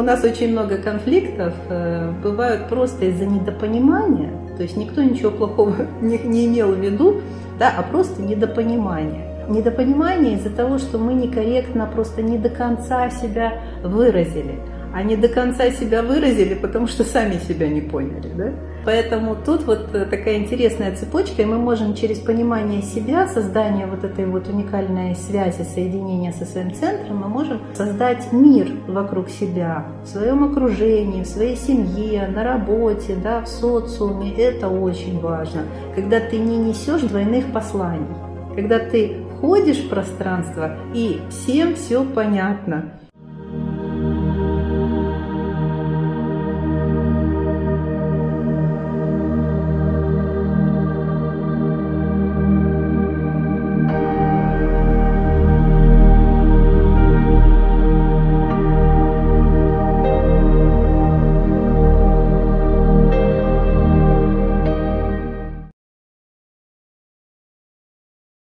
У нас очень много конфликтов бывают просто из-за недопонимания, то есть никто ничего плохого не имел в виду, да, а просто недопонимание. Недопонимание из-за того, что мы некорректно, просто не до конца себя выразили. А не до конца себя выразили, потому что сами себя не поняли. Да? Поэтому тут вот такая интересная цепочка, и мы можем через понимание себя, создание вот этой вот уникальной связи, соединения со своим центром, мы можем создать мир вокруг себя, в своем окружении, в своей семье, на работе, да, в социуме. Это очень важно, когда ты не несешь двойных посланий, когда ты входишь в пространство и всем все понятно.